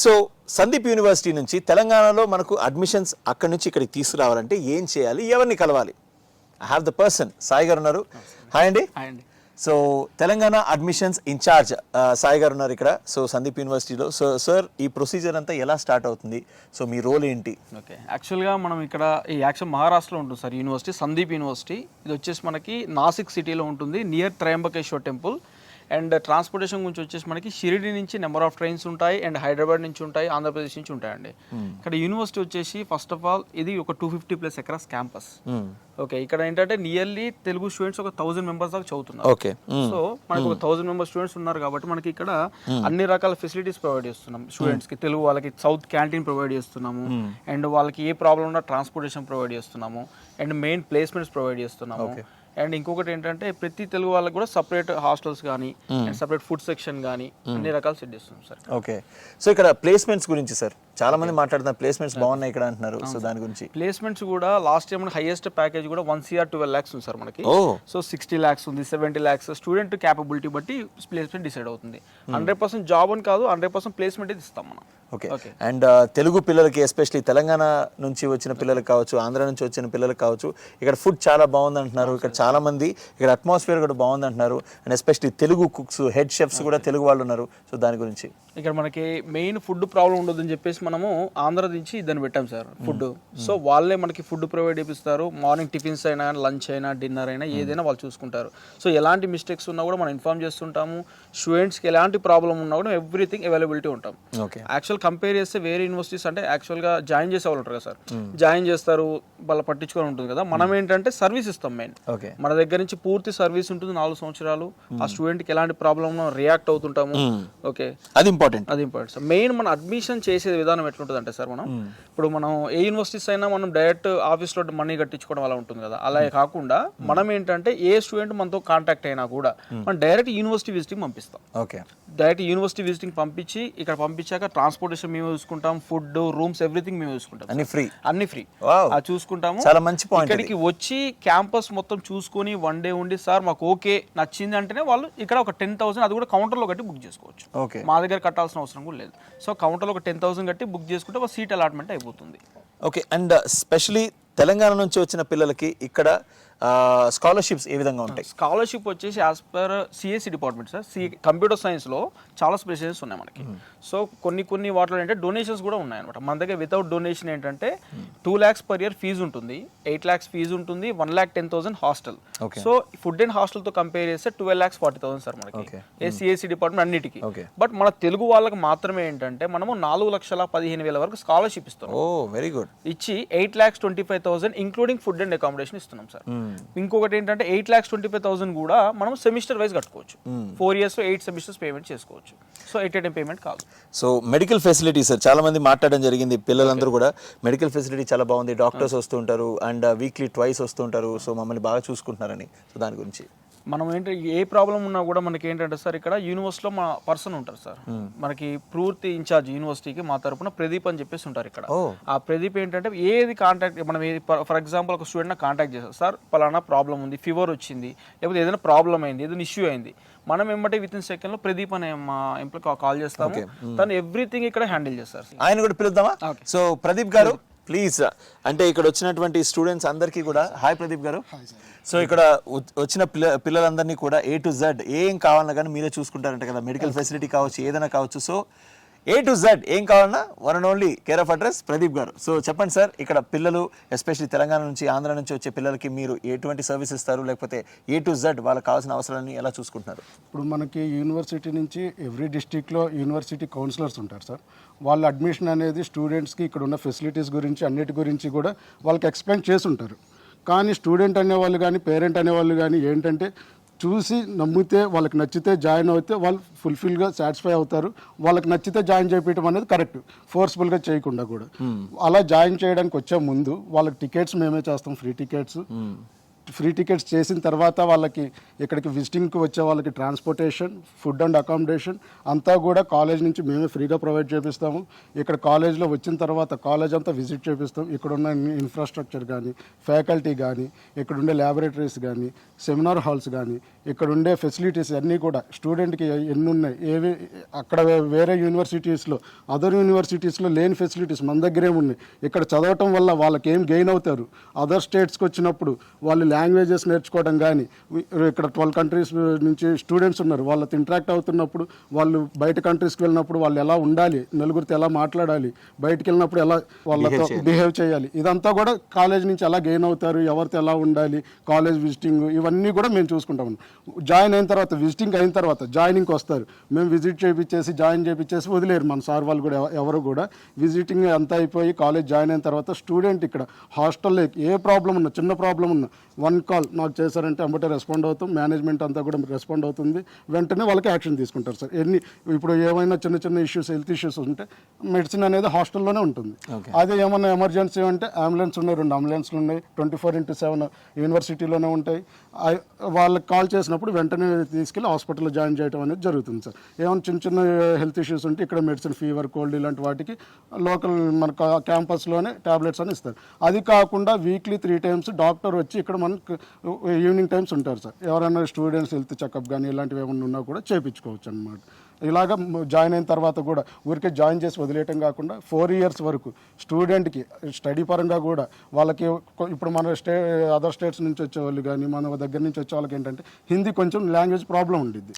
So Sandeep university నుంచి తెలంగాణలో మనకు అడ్మిషన్స్ అక్కడి నుంచి ఇక్కడికి తీసుకురావాలంటే ఏం చేయాలి, ఎవరిని కలవాలి? I have the person Sai గారు ఉన్నారు. హాయ్ అండి. So Telangana admissions incharge Sai గారు ఉన్నారు ఇక్కడ. సో సందీప్ యూనివర్సిటీలో. సో సార్, ఈ ప్రొసీజర్ అంతా ఎలా స్టార్ట్ అవుతుంది? సో మీ రోల్ ఏంటి? ఓకే, యాక్చువల్గా మనం ఇక్కడ ఈ యాక్చువల్ మహారాష్ట్రలో ఉంటుంది సార్ యూనివర్సిటీ, సందీప్ యూనివర్సిటీ. ఇది వచ్చేసి మనకి నాసిక్ సిటీలో ఉంటుంది, near Trimbakeshwar temple. And transportation గురించి వచ్చేసి మనకి షిరిడి నుంచి నెంబర్ ఆఫ్ ట్రైన్స్ ఉంటాయి, అండ్ హైదరాబాద్ నుంచి ఉంటాయి, ఆంధ్రప్రదేశ్ నుంచి ఉంటాయండి. ఇక్కడ యూనివర్సిటీ వచ్చేసి ఫస్ట్ ఆఫ్ ఆల్ ఇది ఒక 250+ ఎకరాస్ క్యాంపస్. ఓకే, ఇక్కడ ఏంటంటే నియర్లీ తెలుగు స్టూడెంట్స్ ఒక 1000 మెంబర్స్ దాకా చదువుతున్నారు. ఓకే, సో మనకి ఒక 1000 మెంబర్స్ స్టూడెంట్స్ ఉన్నారు కాబట్టి మనకి ఇక్కడ అన్ని రకాల ఫెసిలిటీస్ ప్రొవైడ్ చేస్తున్నాం స్టూడెంట్స్ కి. తెలుగు వాళ్ళకి సౌత్ క్యాంటీన్ ప్రొవైడ్ చేస్తున్నాము, అండ్ వాళ్ళకి ఏ ప్రాబ్లం ఉన్నా ట్రాన్స్పోర్టేషన్ ప్రొవైడ్ చేస్తున్నాము, అండ్ మెయిన్ ప్లేస్మెంట్స్ ప్రొవైడ్ చేస్తున్నాము. అండ్ ఇంకొకటి ఏంటంటే ప్రతి తెలుగు వాళ్ళకి కూడా సపరేట్ హాస్టల్స్ కానీ అండ్ సపరేట్ ఫుడ్ సెక్షన్ కానీ అన్ని రకాలు సెట్ చేస్తున్నాం సార్. ఓకే, సో ఇక్కడ ప్లేస్మెంట్స్ గురించి సార్ చాలా మంది మాట్లాడుతున్నారు, ప్లేస్మెంట్స్ బాగున్నాయి ఇక్కడ అంటున్నారు. సో దాని గురించి ప్లేస్మెంట్స్ కూడా లాస్ట్ టైం మనకి హైయెస్ట్ ప్యాకేజ్ కూడా 1 CR 12 lakhs ఉంది సార్ మనకి. సో 60 lakhs ఉంది, 70 lakhs స్టూడెంట్ క్యాపబిలిటీ బట్టి ప్లేస్మెంట్ డిసైడ్ అవుతుంది. 100% జాబ్ అని కాదు, 100% ప్లేస్మెంట్ ఇస్తాం మనం. ఓకే, అండ్ తెలుగు పిల్లలకి ఎస్పెషల్లీ తెలంగాణ నుంచి వచ్చిన పిల్లలకు కావచ్చు, ఆంధ్ర నుంచి వచ్చిన పిల్లలకు కావచ్చు, ఇక్కడ ఫుడ్ చాలా బాగుంది అంటున్నారు. ఇక్కడ చాలా మంది ఇక్కడ అట్మాస్ఫియర్ కూడా బాగుంది అంటున్నారు. And especially Telugu cooks, head chefs కూడా తెలుగు వాళ్ళు ఉన్నారు. సో దాని గురించి ఇక్కడ మనకి మెయిన్ ఫుడ్ ప్రాబ్లం ఉండదని చెప్పేసి మనము ఆంధ్ర నుంచి దాన్ని పెట్టాం సార్ ఫుడ్. సో వాళ్ళే మనకి ఫుడ్ ప్రొవైడ్ చేపిస్తారు. మార్నింగ్ టిఫిన్స్ అయినా, లంచ్ అయినా, డిన్నర్ అయినా ఏదైనా వాళ్ళు చూసుకుంటారు. సో ఎలాంటి మిస్టేక్స్ ఉన్నా కూడా మనం ఇన్ఫార్మ్ చేస్తుంటాము. స్టూడెంట్స్కి ఎలాంటి ప్రాబ్లం ఉన్నా కూడా ఎవ్రీథింగ్ అవైలబిలిటీ ఉంటాం. యాక్చువల్ కంపేర్ చేస్తే వేరే యూనివర్సిటీస్ అంటే యాక్చువల్గా జాయిన్ చేసే వాళ్ళు ఉంటారు కదా సార్, జాయిన్ చేస్తారు, వాళ్ళ పట్టించుకొని ఉంటుంది కదా. మనం ఏంటంటే సర్వీస్ ఇస్తాం మెయిన్. మన దగ్గర నుంచి పూర్తి సర్వీస్ ఉంటుంది 4 సంవత్సరాలు. ఆ స్టూడెంట్కి ఎలాంటి ప్రాబ్లం ఉన్నా రియాక్ట్ అవుతుంటాము. ఓకే, అది ఇంపార్టెంట్. సార్ మెయిన్ మన అడ్మిషన్ చేసే విధానం ఎట్లుంటుంది అంటే సార్, మనం ఇప్పుడు మనం ఏ యూనివర్సిటీస్ అయినా మనం డైరెక్ట్ ఆఫీస్లో మనీ కట్టించుకోవడం అలా ఉంటుంది కదా. అలా కాకుండా మనం ఏంటంటే ఏ స్టూడెంట్ మనతో కాంటాక్ట్ అయినా కూడా మనం డైరెక్ట్ యూనివర్సిటీ విజిటింగ్ పంపిస్తాం. ఓకే, డైరెక్ట్ యూనివర్సిటీ విజిటింగ్ పంపించి ఇక్కడ పంపించాక ట్రాన్స్పోర్టేషన్ మేము చూసుకుంటాం, ఫుడ్, రూమ్స్, ఎవ్రీథింగ్ మేము చూసుకుంటాం. అన్ని ఫ్రీ చూసుకుంటాము. చాలా మంచి పాయింట్. ఇక్కడికి వచ్చి క్యాంపస్ మొత్తం చూసుకొని 1 day ఉండి సార్ మాకు ఓకే నచ్చింది అంటేనే వాళ్ళు ఇక్కడ ఒక 10,000 అది కూడా కౌంటర్లో కట్టి బుక్ చేసుకోవచ్చు. మా దగ్గర కట్టాల్సిన అవసరం కూడా లేదు. సో కౌంటర్లో ఒక 10,000 కట్టి బుక్ చేసుకుంటే ఒక సీట్ అలాట్మెంట్ అయిపోతుంది. ఓకే, అండ్ స్పెషలీ తెలంగాణ నుంచి వచ్చిన పిల్లలకి ఇక్కడ స్కాలర్షిప్స్ ఏ విధంగా ఉంటాయి? స్కాలర్షిప్ వచ్చేసి as per CSC department sir. Computer సైన్స్లో చాలా స్పెషలిటీస్ ఉన్నాయి మనకి. సో కొన్ని వాటిలో ఏంటంటే డొనేషన్స్ కూడా ఉన్నాయన్నమాట. మన దగ్గర వితౌట్ డొనేషన్ ఏంటంటే 2 lakhs per year ఫీజు ఉంటుంది, 8 lakhs ఫీజు ఉంటుంది, 1,10,000 హాస్టల్. సో ఫుడ్ అండ్ హాస్టల్తో కంపేర్ చేస్తే 12,40,000 సార్ మనకి సిఎస్సి డిపార్ట్మెంట్ అన్నిటికీ. బట్ మన తెలుగు వాళ్ళకి మాత్రమే ఏంటంటే మనము 4,15,000 వరకు స్కాలర్షిప్ ఇస్తాం. Very good. ఇచ్చి 8,25,000 ఇంక్లూడింగ్ ఫుడ్ అండ్ అకామిడేషన్ ఇస్తున్నాం సార్. ఇంకొకటి ఏంటంటే 8,25,000 కూడా మనం సెమిస్టర్ వైజ్ కట్టుకోవచ్చు. 4 years 8 semesters పేమెంట్ చేసుకోవచ్చు. So at a time payment కాదు. సో మెడికల్ ఫెసిలిటీ సార్ చాలా మంది మాట్లాడడం జరిగింది. పిల్లలందరూ కూడా మెడికల్ ఫెసిలిటీ చాలా బాగుంది, డాక్టర్స్ వస్తుంటారు అండ్ వీక్లీ ట్వైస్ వస్తుంటారు. సో మమ్మల్ని బాగా చూసుకుంటున్నారని. సో దాని గురించి మనం ఏంటంటే ఏ ప్రాబ్లం ఉన్నా కూడా మనకి ఏంటంటే సార్ ఇక్కడ యూనివర్సిటీలో మా పర్సన్ ఉంటారు సార్, మనకి పూర్తి ఇన్ఛార్జ్ యూనివర్సిటీకి మా తరపున ప్రదీప్ అని చెప్పేసి ఉంటారు ఇక్కడ. ఆ ప్రదీప్ ఏంటంటే ఏది కాంటాక్ట్ మనం ఫర్ ఎగ్జాంపుల్ ఒక స్టూడెంట్ కాంటాక్ట్ చేస్తారు సార్, పలానా ప్రాబ్లం ఉంది, ఫీవర్ వచ్చింది, లేకపోతే ఏదైనా ప్రాబ్లం అయింది, ఏదైనా ఇష్యూ అయింది, మనం ఏమంటే విత్ ఇన్ సెకండ్ లో ప్రదీప్ అనే మా ఎంప్లాయ్ కాల్ చేస్తాము. తను ఎవ్రీథింగ్ ఇక్కడ హ్యాండిల్ చేస్తారు. ఆయన కూడా పిలుద్దామా? సో ప్రదీప్ గారు ప్లీజ్, అంటే ఇక్కడ వచ్చినటువంటి స్టూడెంట్స్ అందరికీ కూడా హాయ్ ప్రదీప్ గారు. సో ఇక్కడ వచ్చిన పిల్లలందరినీ కూడా A to Z ఏం కావాలన్నా కానీ మీరే చూసుకుంటారంట కదా. మెడికల్ ఫెసిలిటీ కావచ్చు, ఏదైనా కావచ్చు. సో A to Z ఏం కావాలన్నా one and only care of address Pradeep గారు. సో చెప్పండి సార్, ఇక్కడ పిల్లలు ఎస్పెషల్లీ తెలంగాణ నుంచి, ఆంధ్ర నుంచి వచ్చే పిల్లలకి మీరు ఎటువంటి సర్వీస్ ఇస్తారు, లేకపోతే A to Z వాళ్ళకి కావాల్సిన అవసరాన్ని ఎలా చూసుకుంటున్నారు? ఇప్పుడు మనకి యూనివర్సిటీ నుంచి ఎవ్రీ డిస్ట్రిక్ట్లో యూనివర్సిటీ కౌన్సిలర్స్ ఉంటారు సార్. వాళ్ళ అడ్మిషన్ అనేది స్టూడెంట్స్కి ఇక్కడ ఉన్న ఫెసిలిటీస్ గురించి అన్నిటి గురించి కూడా వాళ్ళకి ఎక్స్ప్లెయిన్ చేసి ఉంటారు. కానీ స్టూడెంట్ అనేవాళ్ళు కానీ పేరెంట్ అనేవాళ్ళు కానీ ఏంటంటే చూసి నమ్మితే వాళ్ళకి నచ్చితే జాయిన్ అవుతే వాళ్ళు ఫుల్ఫిల్గా సాటిస్ఫై అవుతారు. వాళ్ళకి నచ్చితే జాయిన్ చేయడం అనేది కరెక్ట్, ఫోర్స్ఫుల్గా చేయకుండా కూడా. అలా జాయిన్ చేయడానికి వచ్చే ముందు వాళ్ళకి టికెట్స్ మేమే చేస్తాం, ఫ్రీ టికెట్స్. ఫ్రీ టికెట్స్ చేసిన తర్వాత వాళ్ళకి ఇక్కడికి విజిటింగ్కి వచ్చే వాళ్ళకి ట్రాన్స్పోర్టేషన్, ఫుడ్ అండ్ అకామిడేషన్ అంతా కూడా కాలేజ్ నుంచి మేమే ఫ్రీగా ప్రొవైడ్ చేపిస్తాము. ఇక్కడ కాలేజ్లో వచ్చిన తర్వాత కాలేజ్ అంతా విజిట్ చేపిస్తాం. ఇక్కడ ఉన్న ఇన్ఫ్రాస్ట్రక్చర్ కానీ, ఫ్యాకల్టీ కానీ, ఇక్కడ ఉండే ల్యాబొరేటరీస్ కానీ, సెమినార్ హాల్స్ కానీ, ఇక్కడ ఉండే ఫెసిలిటీస్ అన్నీ కూడా స్టూడెంట్కి ఎన్ని ఉన్నాయి, ఏవి అక్కడ వేరే యూనివర్సిటీస్లో, అదర్ యూనివర్సిటీస్లో లేని ఫెసిలిటీస్ మన దగ్గరే ఉన్నాయి. ఇక్కడ చదవటం వల్ల వాళ్ళకి ఏం గెయిన్ అవుతారు, అదర్ స్టేట్స్కి వచ్చినప్పుడు వాళ్ళు లాంగ్వేజెస్ నేర్చుకోవడం కానీ, ఇక్కడ 12 కంట్రీస్ నుంచి స్టూడెంట్స్ ఉన్నారు, వాళ్ళతో ఇంటరాక్ట్ అవుతున్నప్పుడు వాళ్ళు బయట కంట్రీస్కి వెళ్ళినప్పుడు వాళ్ళు ఎలా ఉండాలి, నలుగురితో ఎలా మాట్లాడాలి, బయటకు వెళ్ళినప్పుడు ఎలా వాళ్ళతో బిహేవ్ చేయాలి, ఇదంతా కూడా కాలేజ్ నుంచి ఎలా గెయిన్ అవుతారు, ఎవరితో ఎలా ఉండాలి, కాలేజ్ విజిటింగ్ ఇవన్నీ కూడా మేము చూసుకుంటాం. జాయిన్ అయిన తర్వాత, విజిటింగ్ అయిన తర్వాత జాయినింగ్కి వస్తారు, మేము విజిట్ చేయించేసి జాయిన్ చేయించేసి వదిలేరు మన సార్ వాళ్ళు కూడా ఎవరు కూడా. విజిటింగ్ అంతా అయిపోయి కాలేజ్ జాయిన్ అయిన తర్వాత స్టూడెంట్ ఇక్కడ హాస్టల్లో ఏ ప్రాబ్లం ఉన్నా, చిన్న ప్రాబ్లం ఉన్నా 1 కాల్ నాకు చేశారంటే అంబటే రెస్పాండ్ అవుతాం. మేనేజ్మెంట్ అంతా కూడా రెస్పాండ్ అవుతుంది, వెంటనే వాళ్ళకి యాక్షన్ తీసుకుంటారు సార్. ఇప్పుడు ఏమైనా చిన్న చిన్న ఇష్యూస్, హెల్త్ ఇష్యూస్ ఉంటే మెడిసిన్ అనేది హాస్టల్లోనే ఉంటుంది. అదే ఏమన్నా ఎమర్జెన్సీ అంటే అంబులెన్స్ ఉన్నాయి, 2 అంబులెన్స్లు ఉన్నాయి, 24/7 యూనివర్సిటీలోనే ఉంటాయి. వాళ్ళకి కాల్ చేసినప్పుడు వెంటనే తీసుకెళ్ళి హాస్పిటల్లో జాయిన్ చేయడం అనేది జరుగుతుంది సార్. ఏమైనా చిన్న చిన్న హెల్త్ ఇష్యూస్ ఉంటే ఇక్కడ మెడిసిన్, ఫీవర్, కోల్డ్ ఇలాంటి వాటికి లోకల్ మన క్యాంపస్లోనే టాబ్లెట్స్ అని ఇస్తారు. అది కాకుండా వీక్లీ 3 times డాక్టర్ వచ్చి ఇక్కడ మనకు ఈవినింగ్ టైమ్స్ ఉంటారు సార్. ఎవరైనా స్టూడెంట్స్ హెల్త్ చెకప్ కానీ ఇలాంటివి ఏమైనా ఉన్నా కూడా చేయించుకోవచ్చు అన్నమాట. ఇలాగ జాయిన్ అయిన తర్వాత కూడా ఊరికే జాయిన్ చేసి వదిలేయటం కాకుండా 4 years వరకు స్టూడెంట్కి స్టడీ పరంగా కూడా వాళ్ళకి ఇప్పుడు మన అదర్ స్టేట్స్ నుంచి వచ్చేవాళ్ళు కానీ మన దగ్గర నుంచి వచ్చే వాళ్ళకి ఏంటంటే హిందీ కొంచెం లాంగ్వేజ్ ప్రాబ్లం ఉండిద్ది.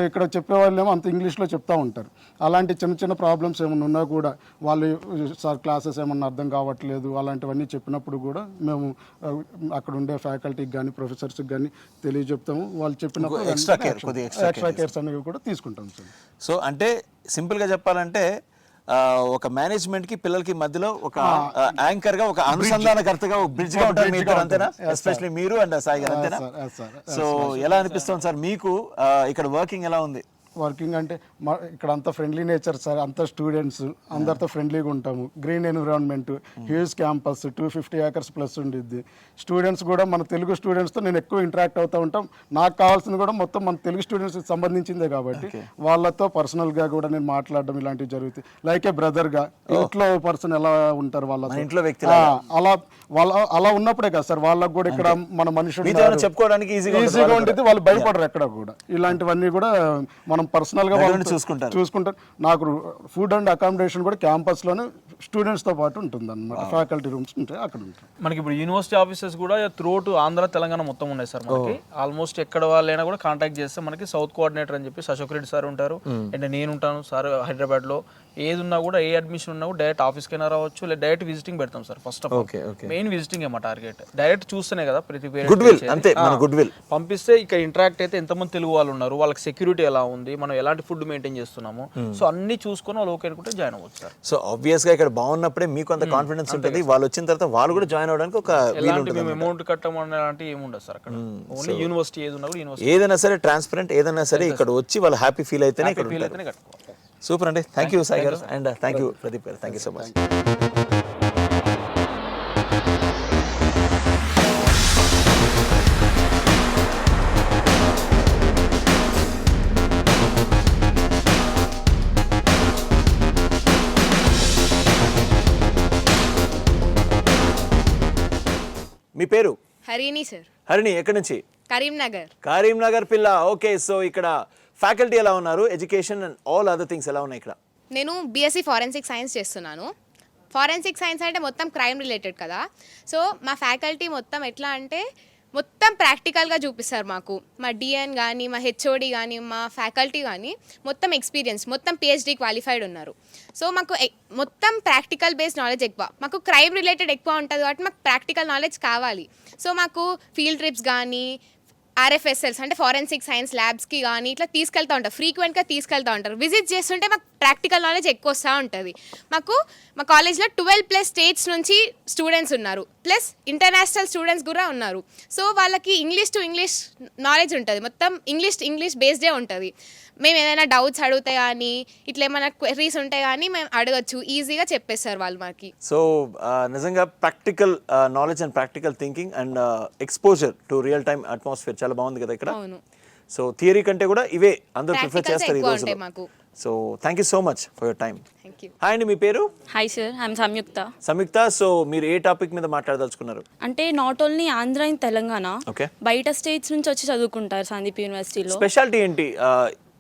ఇక్కడ చెప్పేవాళ్ళేమో అంత ఇంగ్లీష్లో చెప్తూ ఉంటారు. అలాంటి చిన్న చిన్న ప్రాబ్లమ్స్ ఏమైనా ఉన్నా కూడా వాళ్ళు సార్ క్లాసెస్ ఏమన్నా అర్థం కావట్లేదు అలాంటివన్నీ చెప్పినప్పుడు కూడా మేము అక్కడ ఉండే ఫ్యాకల్టీకి కానీ ప్రొఫెసర్స్కి కానీ తెలియజెప్తాము. వాళ్ళు చెప్పినప్పుడు ఎక్స్ట్రా కేర్స్ అనేవి కూడా తీసుకుంటాం. సో అంటే సింపుల్ గా చెప్పాలంటే ఒక మేనేజ్మెంట్ కి పిల్లలకి మధ్యలో ఒక యాంకర్ గా, ఒక అనుసంధానకర్తగా, ఒక బ్రిడ్జ్ గా ఉంటారు మీరు, అంతేనా? ఎస్పెషల్లీ మీరు అండ్ సాయి గారు, అంతేనా? సో ఎలా అనిపిస్తుంది సార్ మీకు ఇక్కడ వర్కింగ్ ఎలా ఉంది? వర్కింగ్ అంటే ఇక్కడ అంతా ఫ్రెండ్లీ నేచర్ సార్, అంతా స్టూడెంట్స్ అందరితో ఫ్రెండ్లీగా ఉంటాము. Green environment, huge campus, 250 acres plus ఉండిద్ది. స్టూడెంట్స్ కూడా మన తెలుగు స్టూడెంట్స్తో నేను ఎక్కువ ఇంటరాక్ట్ అవుతూ ఉంటాం. నాకు కావాల్సింది కూడా మొత్తం మన తెలుగు స్టూడెంట్స్కి సంబంధించిందే కాబట్టి వాళ్ళతో పర్సనల్గా కూడా నేను మాట్లాడడం ఇలాంటివి జరుగుతాయి. లైక్ ఏ బ్రదర్గా, ఇంట్లో పర్సన్ ఎలా ఉంటారు వాళ్ళ ఇంట్లో వ్యక్తి అలా ఉన్నప్పుడే కదా సార్ వాళ్ళకు కూడా ఇక్కడ మన మనుషులు చెప్పుకోవడానికి ఈజీగా ఉంటుంది, వాళ్ళు భయపడరు ఎక్కడ కూడా. ఇలాంటివన్నీ కూడా మనం పర్సనల్గా చూసుకుంటారు. నాకు ఫుడ్ అండ్ అకామిడేషన్ కూడా క్యాంపస్లోనే స్టూడెంట్స్తో పాటు ఉంటుంది అన్నమాట. ఫ్యాకల్టీ రూమ్స్ ఉంటాయి అక్కడ ఉంటాయి. మనకి ఇప్పుడు యూనివర్సిటీ ఆఫీసెస్ కూడా త్రూఅవుట్ ఆంధ్ర, తెలంగాణ మొత్తం ఉన్నాయి సార్. మనకి ఆల్మోస్ట్ ఎక్కడ వాళ్ళైనా కూడా కాంటాక్ట్ చేస్తే మనకి సౌత్ కోఆర్డినేటర్ అని చెప్పి అశోక్ రెడ్డి సార్ ఉంటారు, అండ్ నేను ఉంటాను సార్ హైదరాబాద్లో. ఏది ఉన్నా కూడా, ఏ అడ్మిషన్ ఉన్నా కూడా డైరెక్ట్ ఆఫీస్కైనా రావచ్చు, లేదా డైరెక్ట్ విజిటింగ్ పెడతాం sir. First of all main visiting మా టార్గెట్. డైరెక్ట్ చూస్తేనే కదా ప్రతి పేరెంట్ పంపిస్తే ఇక్కడ ఇంటరాక్ట్ అయితే ఎంతమంది తెలుగు వాళ్ళు ఉన్నారు, వాళ్ళకి సెక్యూరిటీ ఎలా ఉంది, మనం ఎలాంటి ఫుడ్ మెయింటైన్ చేస్తున్నాము, సో అన్ని చూసుకొని వాళ్ళు ఓకే అనుకుంటే జాయిన్ అవ్వచ్చు సార్. సో ఆబ్వియస్ గా ఇక్కడ బాగున్నప్పుడే మీకు అంత కాన్ఫిడెన్స్ ఉంటుంది, వాళ్ళు వచ్చిన తర్వాత వాళ్ళు కూడా జాయిన్ అవడానికి ఒక ఎలాంటి మేము అమౌంట్ కట్టమని అలాంటి ఏమి ఉండదు సార్ అక్కడ. ఓన్లీ యూనివర్సిటీ ఏది ఉన్నా కూడా యూనివర్సిటీ ఏదైనా సరే ట్రాన్స్పరెంట్, ఏదైనా సరే ఇక్కడ వచ్చి వాళ్ళు హ్యాపీ ఫీల్ అయితేనే కట్టుకోవాలి. సూపర్ అండి, థ్యాంక్ యూ సాయి గారు, అండ్ థ్యాంక్ యూ ప్రదీప్ గారు, థ్యాంక్ యూ సో మచ్. మీ పేరు? హరిణి సార్. హరిణి, ఎక్కడి నుంచి? కరీంనగర్ పిల్ల. ఓకే, సో ఇక్కడ ఫ్యాకల్టీ ఎలా ఉన్నారు, education and all other things ఎలా ఉన్నాయి ఇక్కడ? నేను బీఎస్సీ ఫారెన్సిక్ సైన్స్ చేస్తున్నాను. ఫారెన్సిక్ సైన్స్ అంటే మొత్తం క్రైమ్ రిలేటెడ్ కదా. సో మా ఫ్యాకల్టీ మొత్తం ఎట్లా అంటే మొత్తం ప్రాక్టికల్గా చూపిస్తారు మాకు. మా డిఎన్ కానీ, మా హెచ్ఓడి కానీ, మా ఫ్యాకల్టీ కానీ మొత్తం ఎక్స్పీరియన్స్, మొత్తం పిహెచ్డి క్వాలిఫైడ్ ఉన్నారు. సో మాకు మొత్తం ప్రాక్టికల్ బేస్డ్ నాలెడ్జ్ ఎక్కువ. మాకు క్రైమ్ రిలేటెడ్ ఎక్కువ ఉంటుంది కాబట్టి మాకు ప్రాక్టికల్ నాలెడ్జ్ కావాలి. సో మాకు ఫీల్డ్ ట్రిప్స్ కానీ, ఆర్ఎఫ్ఎస్ఎల్స్ అంటే ఫారెన్సిక్ సైన్స్ ల్యాబ్స్కి కానీ ఇట్లా తీసుకెళ్తూ ఉంటారు, ఫ్రీక్వెంట్గా తీసుకెళ్తూ ఉంటారు. విజిట్ చేస్తుంటే మాకు ప్రాక్టికల్ నాలెడ్జ్ ఎక్కువ వస్తూ ఉంటుంది. మా కాలేజ్లో 12+ స్టేట్స్ నుంచి స్టూడెంట్స్ ఉన్నారు, ప్లస్ ఇంటర్నేషనల్ స్టూడెంట్స్ కూడా ఉన్నారు. సో వాళ్ళకి ఇంగ్లీష్ టు ఇంగ్లీష్ నాలెడ్జ్ ఉంటుంది, మొత్తం ఇంగ్లీష్ బేస్డే ఉంటుంది. మేము ఏదైనా డౌట్స్ అడిగితే కానీ ఇట్లా ఏమైనా క్వెరీస్ ఉంటే కానీ మేము అడగచ్చు, ఈజీగా చెప్పేస్తారు వాళ్ళు మాకు. సో నిజంగా practical knowledge and practical thinking and exposure to real time atmosphere చాలా బాగుంది కదా ఇక్కడ. అవును. సో థియరీ కంటే కూడా ఇవే అందరూ ప్రిఫర్ Practicals చేస్తారు ఈ ఎక్కువ రోజులో. ఉంటాయి మాకు. So thank you so much for your time. Thank you. Hi అండి, మీ పేరు? Hi sir, I'm Samyuktha. Samyuktha, so మీరు ఏ టాపిక్ మీద మాట్లాడదలుచుకున్నారు? అంటే not only Andhra and Telangana, okay, బయట స్టేట్స్ నుంచి వచ్చి చదువుకుంటారు సందీప్ యూనివర్సిటీలో. స్పెషాలిటీ ఏంటి?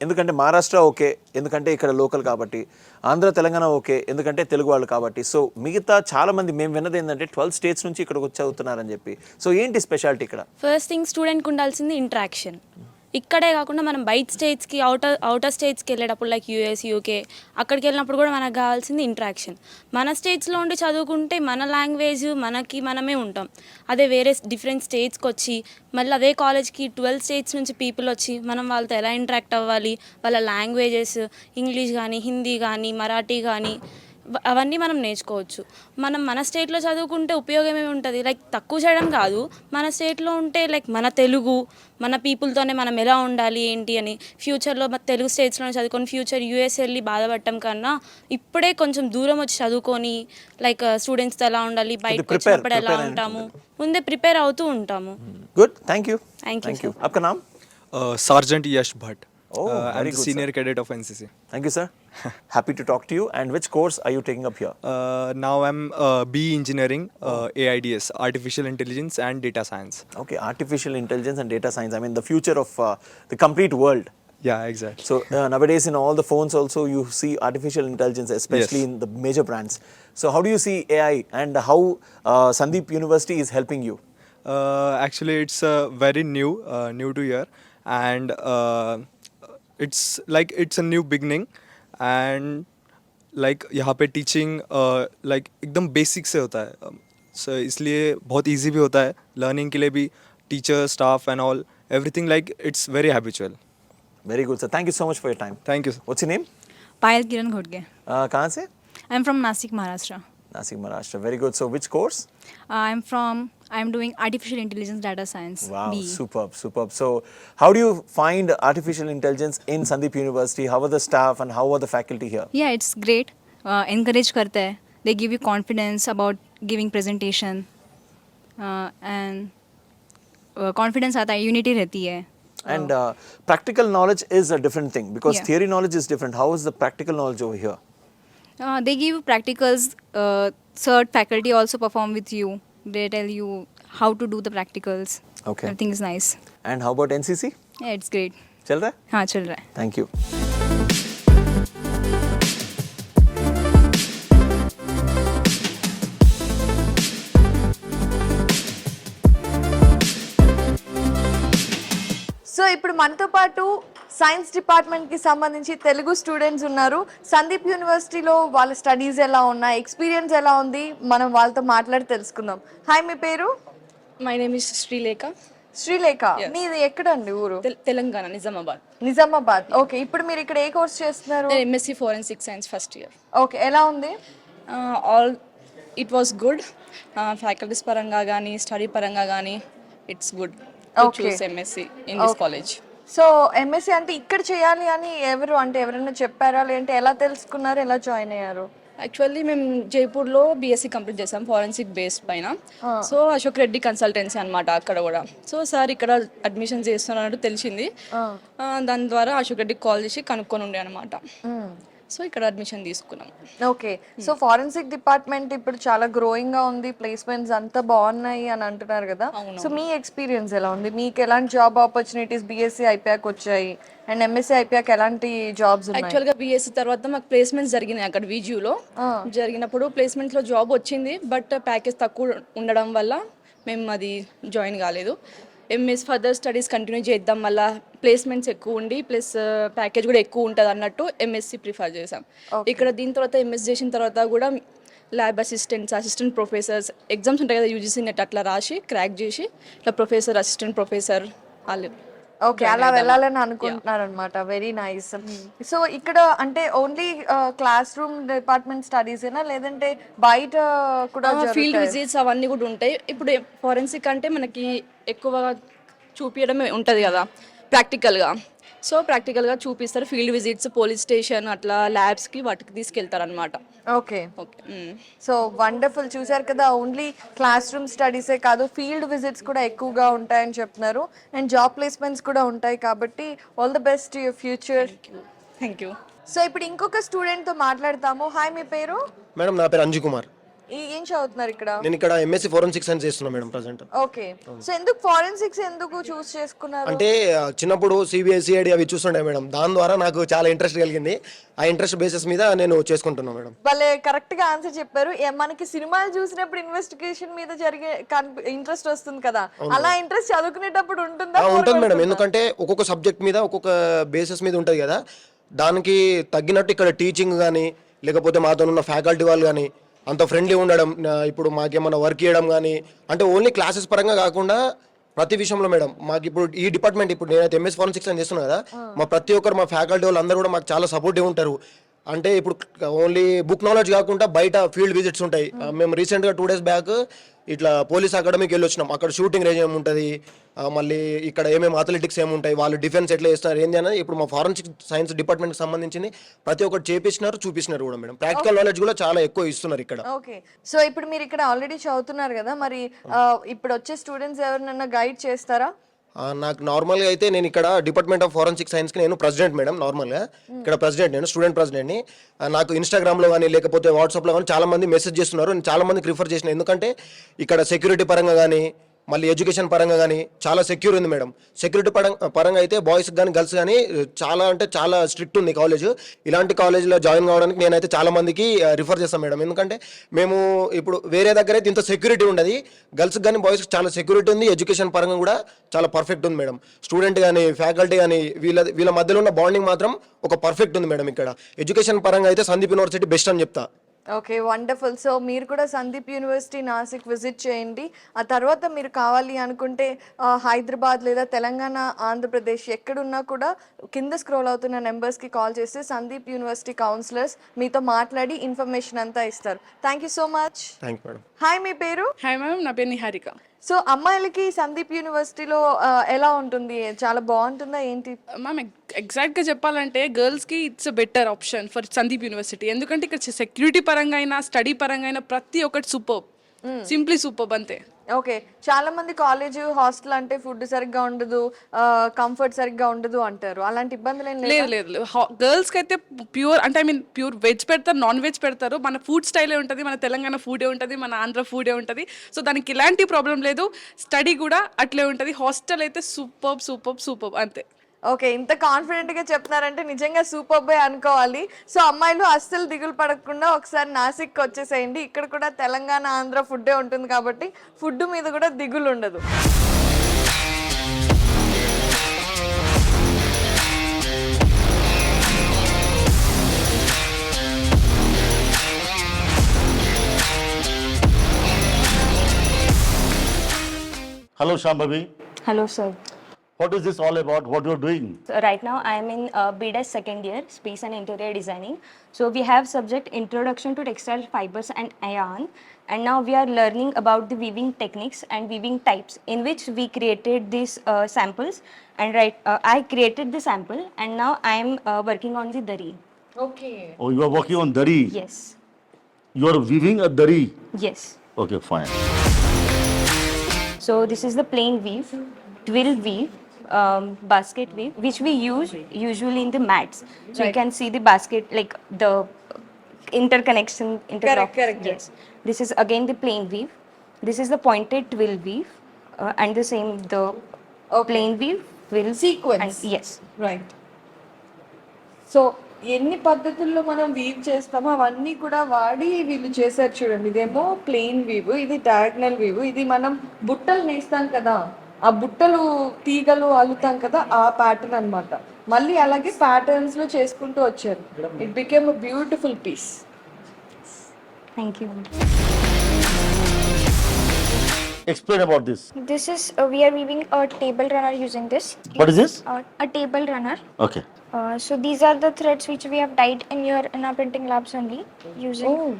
ఎందుకంటే మహారాష్ట్ర ఓకే, ఎందుకంటే ఇక్కడ లోకల్ కాబట్టి. ఆంధ్ర తెలంగాణ ఓకే, ఎందుకంటే తెలుగు వాళ్ళు కాబట్టి. సో మిగతా చాలా మంది మేము విన్నది ఏంటంటే 12 స్టేట్స్ నుంచి ఇక్కడికి వచ్చి చదువుతున్నారని చెప్పి. సో ఏంటి స్పెషాలిటీ ఇక్కడ? ఫస్ట్ థింగ్ స్టూడెంట్కి ఉండాల్సింది ఇంట్రాక్షన్. ఇక్కడే కాకుండా మనం బయట స్టేట్స్కి అవుటర్ స్టేట్స్కి వెళ్ళేటప్పుడు లైక్ యూఎస్, యూకే అక్కడికి వెళ్ళినప్పుడు కూడా మనకు కావాల్సింది ఇంట్రాక్షన్. మన స్టేట్స్లో ఉండి చదువుకుంటే మన లాంగ్వేజ్ మనమే ఉంటాం. అదే వేరే డిఫరెంట్ స్టేట్స్కి వచ్చి మళ్ళీ అదే కాలేజ్కి 12 స్టేట్స్ నుంచి పీపుల్ వచ్చి మనం వాళ్ళతో ఎలా ఇంటరాక్ట్ అవ్వాలి, వాళ్ళ లాంగ్వేజెస్ ఇంగ్లీష్ కానీ హిందీ కానీ మరాఠీ కానీ అవన్నీ మనం నేర్చుకోవచ్చు. మన స్టేట్లో చదువుకుంటే ఉపయోగం ఏమి ఉంటుంది, లైక్ తక్కువ చేయడం కాదు, మన స్టేట్లో ఉంటే లైక్ మన తెలుగు మన పీపుల్తోనే మనం ఎలా ఉండాలి ఏంటి అని ఫ్యూచర్లో తెలుగు స్టేట్స్లోనే చదువుకొని ఫ్యూచర్ యూఎస్ వెళ్ళి బాధపడటం కన్నా ఇప్పుడే కొంచెం దూరం వచ్చి చదువుకొని లైక్ స్టూడెంట్స్తో ఎలా ఉండాలి, బయటకు వచ్చినప్పుడు ఎలా ఉంటాము, ముందే ప్రిపేర్ అవుతూ ఉంటాము. Good, thank you. Thank you. आपका नाम? Sergeant Yash Bhatt. Oh, I'm very the good, senior cadet of NCC. Thank you, sir. Happy to talk to you. And which course are you taking up here? Now I'm BE Engineering, AIDS, Artificial Intelligence and Data Science. Okay, artificial intelligence and data science. I mean, the future of the complete world. Yeah, exactly. So nowadays in all the phones also you see artificial intelligence, especially in the major brands. So how do you see AI and how Sandeep University is helping you? Actually, it's very new to year, and it's a new beginning, and like यहाँ पे teaching like एकदम basic से होता है, so इसलिए बहुत easy भी होता है लर्निंग के लिए भी. Teacher, staff and all everything like it's very habitual. Very good, sir. Thank you so much for your time. Thank you. What's your name? पायल किरण घोटगे. कहाँ से? I am from Nashik Maharashtra. Nasik, Maharashtra. Very good. So which course? I am doing artificial intelligence data science. Wow, superb. So how do you find artificial intelligence in Sandeep University? How are the staff and how are the faculty here? या it's great. Encourage करते हैं. They give you confidence about giving presentation and confidence आता है, unity रहती है. And practical knowledge is a different thing because Yeah. theory knowledge is different. How is the practical knowledge over here? They give you practicals. Third faculty also perform with you. They tell you how to do the practicals. Okay. Everything is nice. And how about NCC? Yeah, it's great. चल रहा है? हाँ चल रहा है. Thank you. So ఇప్పుడు మనతో పాటు సైన్స్ డిపార్ట్మెంట్కి సంబంధించి తెలుగు స్టూడెంట్స్ ఉన్నారు. సందీప్ యూనివర్సిటీలో వాళ్ళ స్టడీస్ ఎలా ఉన్నాయి, ఎక్స్పీరియన్స్ ఎలా ఉంది, మనం వాళ్ళతో మాట్లాడి తెలుసుకుందాం. హాయ్, మీ పేరు? My name is Srilekha. Srilekha. మీది ఎక్కడండి ఊరు? తెలంగాణ, నిజామాబాద్. నిజామాబాద్. ఓకే, ఇప్పుడు మీరు ఇక్కడ ఏ కోర్స్ చేస్తున్నారు? నేను MSc forensic science first year. Okay, ఎలా ఉంది? All it was good. Faculties పరంగా కానీ స్టడీ పరంగా కానీ it's good to choose MSc in this college. So MSc అంటే ఇక్కడ చేయాలి అని ఎవరైనా చెప్పారా, లేదంటే ఎలా తెలుసుకున్నారు, ఎలా జాయిన్ అయ్యారు? యాక్చువల్లీ మేము జైపూర్లో బీఎస్సీ కంప్లీట్ చేసాం ఫోరెన్సిక్ బేస్ పైన. సో అశోక్ రెడ్డి కన్సల్టెన్సీ అనమాట అక్కడ కూడా. సో సార్ ఇక్కడ అడ్మిషన్ చేస్తున్నట్టు తెలిసింది. దాని ద్వారా అశోక్ రెడ్డికి కాల్ చేసి కనుక్కొని ఉండే అనమాట. సో ఇక్కడ అడ్మిషన్ తీసుకున్నాం. ఓకే, సో ఫారెన్సిక్ డిపార్ట్మెంట్ ఇప్పుడు చాలా గ్రోయింగ్ గా ఉంది, ప్లేస్మెంట్స్ అంతా బాగున్నాయి అని అంటున్నారు కదా. సో మీ ఎక్స్పీరియన్స్ ఎలా ఉంది? మీకు ఎలాంటి జాబ్ ఆపర్చునిటీస్ బీఎస్సీ అయిపోయాక వచ్చాయి అండ్ ఎంఎస్సీ అయిపోయాక ఎలాంటి జాబ్స్ ఉన్నాయి? యాక్చువల్గా బీఎస్సీ తర్వాత మాకు ప్లేస్మెంట్స్ జరిగినాయి అక్కడ వీజీయూలో. జరిగినప్పుడు ప్లేస్మెంట్స్లో జాబ్ వచ్చింది, బట్ ప్యాకేజ్ తక్కువ ఉండడం వల్ల మేము అది జాయిన్ కాలేదు. ఎంఎస్ ఫర్దర్ స్టడీస్ కంటిన్యూ చేద్దాం, వల్ల ప్లేస్మెంట్స్ ఎక్కువ ఉండి ప్లస్ ప్యాకేజ్ కూడా ఎక్కువ ఉంటుంది అన్నట్టు ఎంఎస్సి ప్రిఫర్ చేసాం. ఇక్కడ దీని తర్వాత ఎంఎస్ చేసిన తర్వాత కూడా ల్యాబ్ అసిస్టెంట్ ప్రొఫెసర్స్ ఎగ్జామ్స్ ఉంటాయి కదా యూజీసీ నెట్, అట్లా రాసి క్రాక్ చేసి ఇట్లా ప్రొఫెసర్, అసిస్టెంట్ ప్రొఫెసర్ వాళ్ళు ఓకే, అలా వెళ్ళాలని అనుకుంటున్నారు అనమాట. Very nice. సో ఇక్కడ అంటే only class room department studies ఏనా లేదంటే బయట కూడా ఫీల్డ్ విజిట్స్ అవన్నీ కూడా ఉంటాయి. ఇప్పుడు ఫారెన్సిక్ అంటే మనకి ఎక్కువ చూపించడమే ఉంటుంది కదా ప్రాక్టికల్గా. సో ప్రాక్టికల్గా చూపిస్తారు. ఫీల్డ్ విజిట్స్, పోలీస్ స్టేషన్, అట్లా ల్యాబ్స్కి వాటికి తీసుకెళ్తారు అనమాట. Okay so wonderful. చూసారు కదా, ఓన్లీ క్లాస్ రూమ్ స్టడీసే కాదు, ఫీల్డ్ విజిట్స్ కూడా ఎక్కువగా ఉంటాయని చెప్తున్నారు. అండ్ జాబ్ ప్లేస్మెంట్స్ కూడా ఉంటాయి. కాబట్టి all the best your future. Thank you. So ఇప్పుడు ఇంకొక స్టూడెంట్తో మాట్లాడతాము. హాయ్, మీ పేరు? మేడం నా పేరు అంజు కుమార్. ఏం చదువుతున్నారు ఇక్కడ? నేను ఇక్కడ ఎంఎస్సి ఫోరెన్సిక్ సైన్స్ చేస్తున్నా మేడం ప్రజెంట్. ఓకే, సో ఎందుకు ఫారెన్సిక్స్ ఎందుకు చూస్ చేసుకున్నారు? అంటే చిన్నప్పుడు సిబిఎస్ఈడి అవి చూస్తుండే మేడం, దాని ద్వారా నాకు చాలా ఇంట్రెస్ట్ కలిగింది. ఆ ఇంట్రెస్ట్ బేసిస్ మీద నేను చేసుకుంటున్నాను మేడం. భలే కరెక్ట్ గా ఆన్సర్ చెప్పారు. మనకి సినిమాలు చూసినప్పుడు ఇన్వెస్టిగేషన్ మీద జరిగే ఇంట్రెస్ట్ వస్తుంది కదా, అలా ఇంట్రెస్ట్ చదువుకునేటప్పుడు ఉంటుందా? ఉంటుంది మేడం, ఎందుకంటే ఒక్కొక్క సబ్జెక్ట్ మీద ఒక్కొక్క బేసిస్ మీద ఉంటుంది కదా, దానికి తగ్గినట్టు ఇక్కడ టీచింగ్ కానీ లేకపోతే మాతో ఉన్న ఫ్యాకల్టీ వాళ్ళు కానీ అంత ఫ్రెండ్లీ ఉండడం, ఇప్పుడు మాకేమన్నా వర్క్ చేయడం కానీ, అంటే ఓన్లీ క్లాసెస్ పరంగా కాకుండా ప్రతి విషయంలో మేడం మాకు ఇప్పుడు ఈ డిపార్ట్మెంట్, ఇప్పుడు నేనైతే ఎంఎస్ ఫోరెన్సిక్స్ అని చేస్తున్నాను కదా, మా ప్రతి ఒక్కరు మా ఫ్యాకల్టీ వాళ్ళు అందరూ కూడా మాకు చాలా సపోర్టివ్ ఉంటారు. అంటే ఇప్పుడు ఓన్లీ బుక్ నాలెడ్జ్ కాకుండా బయట ఫీల్డ్ విజిట్స్ ఉంటాయి. మేము రీసెంట్గా 2 days బ్యాక్ ఇట్లా పోలీస్ అకాడమీకి వెళ్ళి వచ్చినాం. అక్కడ షూటింగ్ రేంజ్ ఏముంటుంది, మళ్ళీ ఇక్కడ ఏమేమి అథ్లెటిక్స్ ఏముంటాయి, వాళ్ళు డిఫెన్స్ ఎట్లా చేస్తున్నారు ఏంది అనేది ఇప్పుడు మా ఫారెన్సిక్ సైన్స్ డిపార్ట్మెంట్కి సంబంధించింది ప్రతి ఒక్కటి చేపించినారు, చూపిస్తున్నారు కూడా మేడం. ప్రాక్టికల్ నాలెడ్జ్ కూడా చాలా ఎక్కువ ఇస్తున్నారు ఇక్కడ. ఓకే, సో ఇప్పుడు మీరు ఇక్కడ ఆల్రెడీ చదువుతున్నారు కదా, మరి ఇప్పుడు వచ్చే స్టూడెంట్స్ ఎవరినైనా గైడ్ చేస్తారా? నాకు నార్మల్గా అయితే నేను ఇక్కడ డిపార్ట్మెంట్ ఆఫ్ ఫోరెన్సిక్ సైన్స్కి నేను ప్రెసిడెంట్ మేడం. నార్మల్గా ఇక్కడ ప్రెసిడెంట్, నేను స్టూడెంట్ ప్రెసిడెంట్ని. నాకు ఇన్స్టాగ్రామ్లో కానీ లేకపోతే వాట్సాప్లో కానీ చాలా మంది మెసేజ్ చేస్తున్నారు. నేను చాలా మందికి రిఫర్ చేసిన, ఎందుకంటే ఇక్కడ సెక్యూరిటీ పరంగా కానీ మళ్ళీ ఎడ్యుకేషన్ పరంగా కానీ చాలా సెక్యూర్ ఉంది మేడం. సెక్యూరిటీ పరంగా అయితే బాయ్స్కి కానీ గర్ల్స్ కానీ చాలా అంటే చాలా స్ట్రిక్ట్ ఉంది కాలేజ్. ఇలాంటి కాలేజ్లో జాయిన్ కావడానికి నేనైతే చాలా మందికి రిఫర్ చేస్తాను మేడం. ఎందుకంటే మేము ఇప్పుడు వేరే దగ్గర అయితే ఇంత సెక్యూరిటీ ఉండదు, గర్ల్స్కి కానీ బాయ్స్కి చాలా సెక్యూరిటీ ఉంది. ఎడ్యుకేషన్ పరంగా కూడా చాలా పర్ఫెక్ట్ ఉంది మేడం. స్టూడెంట్ కానీ ఫ్యాకల్టీ కానీ వీళ్ళ మధ్యలో ఉన్న బాండింగ్ మాత్రం ఒక పర్ఫెక్ట్ ఉంది మేడం. ఇక్కడ ఎడ్యుకేషన్ పరంగా అయితే సందీప్ యూనివర్సిటీ బెస్ట్ అని చెప్తా. Okay, wonderful. సో మీరు కూడా సందీప్ యూనివర్సిటీ నాసిక్ విజిట్ చేయండి. ఆ తర్వాత మీరు కావాలి అనుకుంటే హైదరాబాద్ లేదా తెలంగాణ, ఆంధ్రప్రదేశ్ ఎక్కడున్నా కూడా కింద స్క్రోల్ అవుతున్న నెంబర్స్కి కాల్ చేస్తే సందీప్ యూనివర్సిటీ కౌన్సిలర్స్ మీతో మాట్లాడి ఇన్ఫర్మేషన్ అంతా ఇస్తారు. Thank you so much. Thank you madam. Hi, మీ పేరు? హాయ్ మ్యామ్, నా పేరు నిహారిక. సో అమ్మాయిలకి సందీప్ యూనివర్సిటీలో ఎలా ఉంటుంది? చాలా బాగుంటుందా ఏంటి? మ్యామ్ ఎగ్జాక్ట్గా చెప్పాలంటే గర్ల్స్కి it's better option for Sandeep university. ఎందుకంటే ఇక్కడ సెక్యూరిటీ పరంగా అయినా స్టడీ పరంగా అయినా ప్రతి ఒక్కటి సూపర్, సింప్లీ సూపర్ అంతే. ఓకే, చాలా మంది కాలేజ్ హాస్టల్ అంటే ఫుడ్ సరిగ్గా ఉండదు, కంఫర్ట్ సరిగ్గా ఉండదు అంటారు. అలాంటి ఇబ్బందులు ఏం లేదు లేదు గర్ల్స్కి అయితే ప్యూర్ అంటే ప్యూర్ వెజ్ పెడతారు, నాన్ వెజ్ పెడతారు. మన ఫుడ్ స్టైలే ఉంటుంది, మన తెలంగాణ ఫుడే ఉంటుంది, మన ఆంధ్ర ఫుడే ఉంటుంది. సో దానికి ఎలాంటి ప్రాబ్లం లేదు. స్టడీ కూడా అట్లే ఉంటుంది. హాస్టల్ అయితే సూపర్ సూపర్ సూపర్ అంతే. ఓకే, ఇంత కాన్ఫిడెంట్గా చెప్తున్నారంటే నిజంగా సూపర్ బాయ్ అనుకోవాలి. సో అమ్మాయిలు అస్సలు దిగులు పడకుండా ఒకసారి నాసిక్కి వచ్చేసేయండి. ఇక్కడ కూడా తెలంగాణ, ఆంధ్ర ఫుడ్డే ఉంటుంది కాబట్టి ఫుడ్ మీద కూడా దిగులు ఉండదు. Hello, Shambhavi. Hello, sir. What is this all about? What you're doing? So right now I am in BDES second year, Space and Interior Designing. So we have subject Introduction to Textile Fibers and Iron, and now we are learning about the weaving techniques and weaving types, in which we created these samples. And I created the sample, and now I am working on the dari. Okay. Oh, you are working on dari. Yes. You are weaving a dari. Yes. Okay, fine. So this is the plain weave, twill weave, basket weave, which we use usually in the mats. So you can see the basket, like the interconnection. Correct. Yes. This is again the plain weave. This is the pointed twill weave, and the same the plain weave, twill Sequence. And, yes. Right. So ఎన్ని పద్ధతుల్లో మనం weave చేస్తామో అవన్నీ కూడా వాడి వీళ్ళు చేశారు చూడండి. ఇదేమో ప్లెయిన్ వీవ్, ఇది డయాగ్నల్ వీవ్, ఇది మనం బుట్టలు నేస్తాం కదా, ఆ బుట్టలు తీగలు అల్లుతాం కదా, ఆ ప్యాటర్న్ అన్నమాట. మళ్ళీ అలాగే ప్యాటర్న్స్ లో చేసుకుంటూ వచ్చారు. It became a beautiful piece. Thank you. Explain about this. This is we are weaving a table runner using this. What is this? A table runner. Okay. So these are the threads which we have dyed in our printing labs only using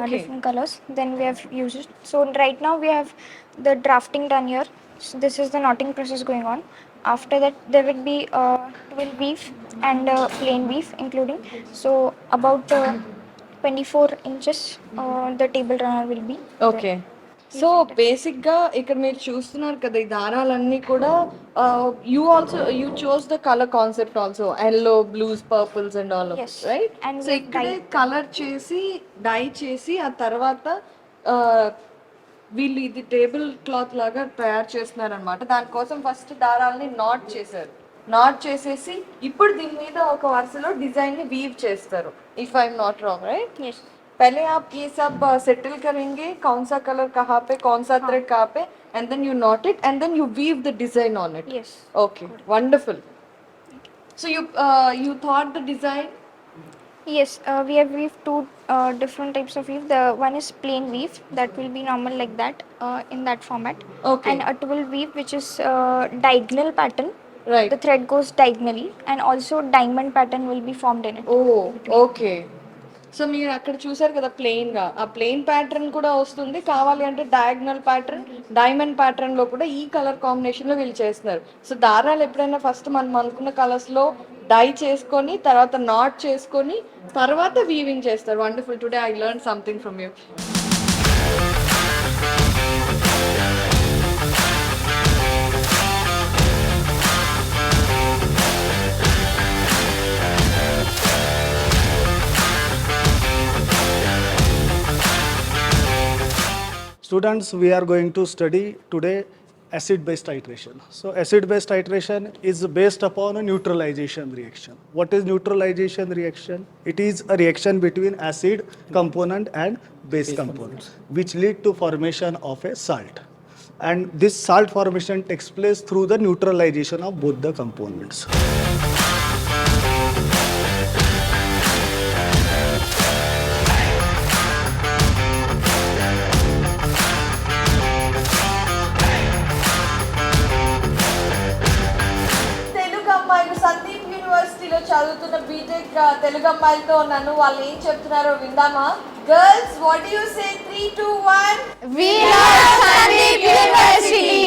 different colors. Then we have used it. So right now we have the drafting done here. So this is the knotting process going on. After that there will be twill weave and plain weave including. So about 24 inches the table runner will be. Okay so బేసిక్గా ఇక్కడ మీరు చూస్తున్నారు కదా ఈ దారాలన్నీ కూడా you chose the colour concept also yellow blues purples and all Yes. Right And so we ఇక్కడే dye. Colour చేసి die చేసి ఆ తర్వాత వీళ్ళు ఇది టేబుల్ క్లాత్ లాగా తయారు చేస్తున్నారు అనమాట దానికోసం ఫస్ట్ దారాలని నాట్ చేశారు నాట్ చేసేసి ఇప్పుడు దీని మీద ఒక వరుసలో డిజైన్ ని వీవ్ చేస్తారు if I'm not wrong right Yes. पहले आप ये सब सेटल करेंगे कौन सा कलर कहाँ पे कौन सा थ्रेड कहाँ पे and then you knot it and then you weave the design on it. Yes. Okay, wonderful. So you thought the design. Yes, we have weaved two different types of weave. The one is plain weave that will be normal like that in that format. Okay. And a twill weave which is diagonal pattern. Right. The thread goes diagonally and also diamond pattern will be formed in it. Oh, okay. So మీరు అక్కడ చూసారు కదా plain గా ఆ plain pattern కూడా వస్తుంది కావాలి అంటే డయాగ్నల్ ప్యాటర్న్ డైమండ్ ప్యాటర్న్ లో కూడా ఈ కలర్ కాంబినేషన్ లో వీళ్ళు చేస్తున్నారు సో దారాలు ఎప్పుడైనా ఫస్ట్ మనం అనుకున్న కలర్స్ లో డై చేసుకొని తర్వాత నాట్ చేసుకొని తర్వాత వీవింగ్ చేస్తారు wonderful today I learn something from you Students, we are going to study today acid-base titration. So acid-base titration is based upon a neutralization reaction. What is neutralization reaction? It is a reaction between acid component and base component, which lead to formation of a salt. And this salt formation takes place through the neutralization of both the components. Telugu అమ్మాయిలు సందీప్ యూనివర్సిటీలో చదువుతున్న BTech Telugu అమ్మాయిలతో ఉన్నాను వాళ్ళు ఏం చెప్తున్నారో విందామా girls what do you say 3 2 1 We love Sandeep University.